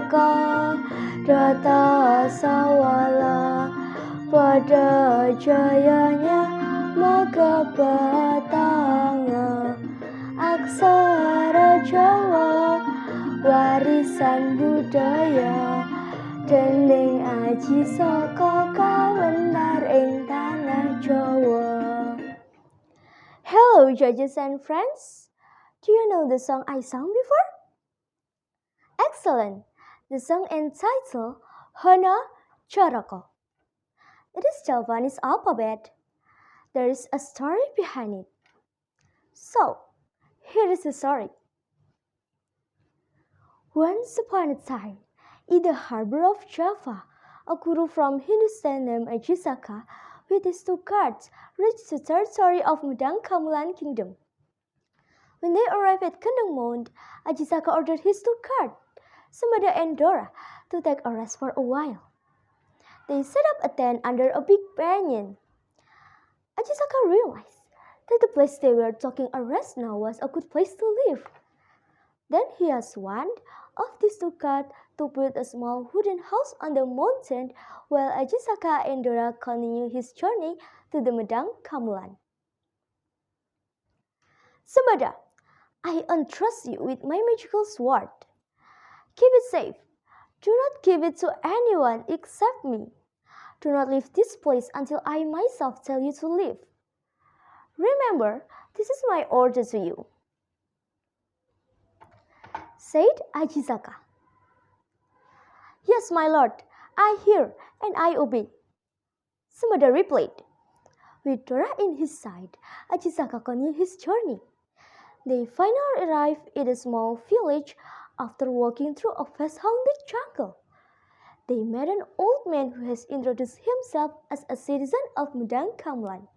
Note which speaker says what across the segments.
Speaker 1: Coraka, Data Sawala, pada jayanya maka batanga aksara Jawa, warisan budaya, dendeng aji saka kawenar ing tanah Jawa. Hello judges and friends, do you know the song I sang before? Excellent! The song entitled Hana Coraka. It is Javanese alphabet. There is a story behind it. So, here is the story. Once upon a time, in the harbor of Java, a guru from Hindustan named Ajisaka with his 2 carts reached the territory of Medang Kamulan Kingdom. When they arrived at Kendeng Mount, Ajisaka ordered his 2 carts, Semoga and Dora, to take a rest for a while. They set up a tent under a big banyan. Ajisaka realized that the place they were taking a rest now was a good place to live. Then he asked one of these 2 carts to build a small wooden house on the mountain while Ajisaka and Dora continued his journey to the Medang Kamulan. Semoga, I entrust you with my magical sword. Keep it safe. Do not give it to anyone except me. Do not leave this place until I myself tell you to leave. Remember, this is my order to you, said Ajisaka. Yes, my lord, I hear and I obey, Semoga replied. With Dora in his side, Ajisaka continued his journey. They finally arrived in a small village after walking through a vast-haunted jungle. They met an old man who has introduced himself as a citizen of Medang Kamulan.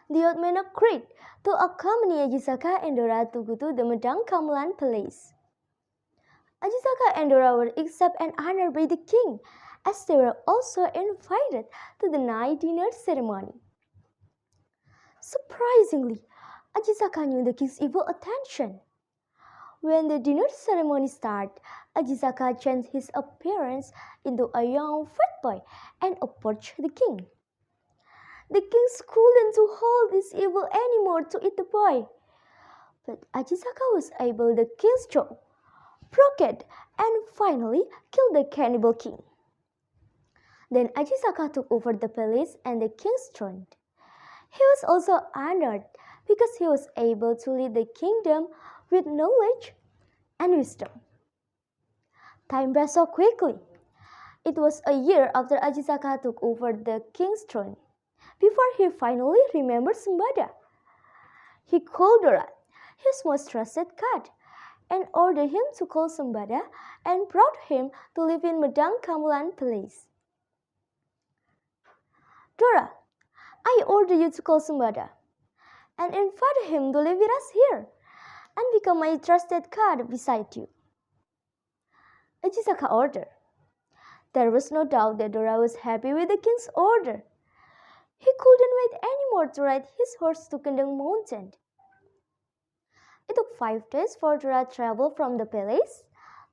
Speaker 1: The old man agreed to accompany Ajisaka and Dora to go to the Medang Kamulan palace. Ajisaka and Dora were accepted and honored by the king, as they were also invited to the night dinner ceremony. Surprisingly, Ajisaka knew the king's evil attention. When the dinner ceremony started, Ajisaka changed his appearance into a young fat boy and approached the king. The king couldn't hold this evil anymore to eat the boy, but Ajisaka was able to kill his jaw, broke it, and finally killed the cannibal king. Then Ajisaka took over the palace and the king's throne. He was also honored because he was able to lead the kingdom with knowledge and wisdom. Time passed so quickly. It was a year after Ajisaka took over the king's throne, before he finally remembered Semoga. He called Dora, his most trusted cat, and ordered him to call Semoga and brought him to live in Medang Kamulan Palace. Dora, I order you to call Semoga and invite him to live with us here and become my trusted cat beside you, Ajisaka ordered. There was no doubt that Dora was happy with the king's order. He couldn't wait anymore to ride his horse to Kendeng Mountain. It took 5 days for Dora to travel from the palace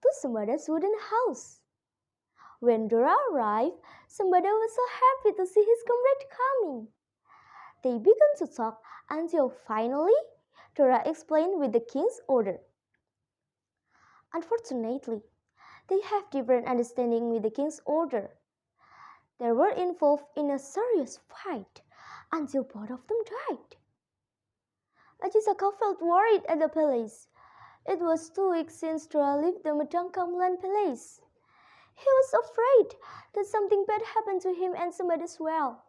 Speaker 1: to Semoga's wooden house. When Dora arrived, Semoga was so happy to see his comrade coming. They began to talk until finally Dora explained with the king's order. Unfortunately, they have different understanding with the king's order. They were involved in a serious fight until both of them died. Ajisaka felt worried at the palace. It was 2 weeks since Dora left the Medang Kamulan palace. He was afraid that something bad happened to him and Semoga as well.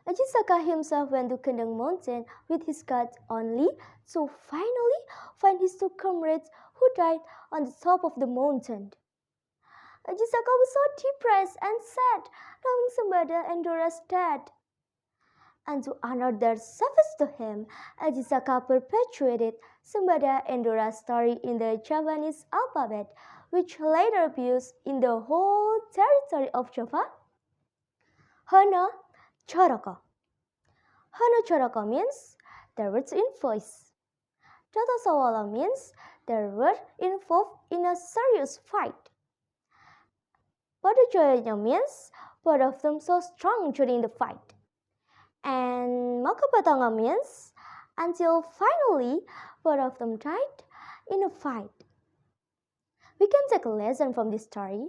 Speaker 1: Ajisaka himself went to Kendeng Mountain with his guards only to finally find his 2 comrades who died on the top of the mountain. Ajisaka was so depressed and sad knowing Semoga and Dora's dead. And to honor their service to him, Ajisaka perpetuated Semoga and Dora's story in the Javanese alphabet, which later used in the whole territory of Java. Hana Coraka. Hana Coraka means there was in voice. Data Sawala means they were involved in a serious fight. Pada means both of them so strong during the fight. And Makapatanga means until finally both of them died in a fight. We can take a lesson from this story.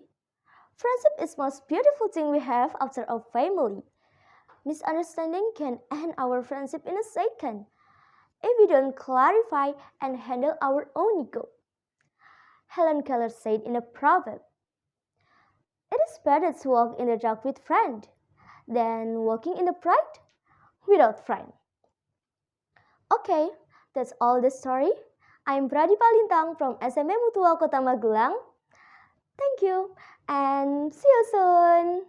Speaker 1: Friendship is the most beautiful thing we have after our family. Misunderstanding can end our friendship in a second if we don't clarify and handle our own ego. Helen Keller said in a proverb, "It is better to walk in the dark with friend than walking in the bright without friend." Okay, that's all the story. I'm Pradipa Lintang from SMP Mutual Kota Magelang. Thank you and see you soon.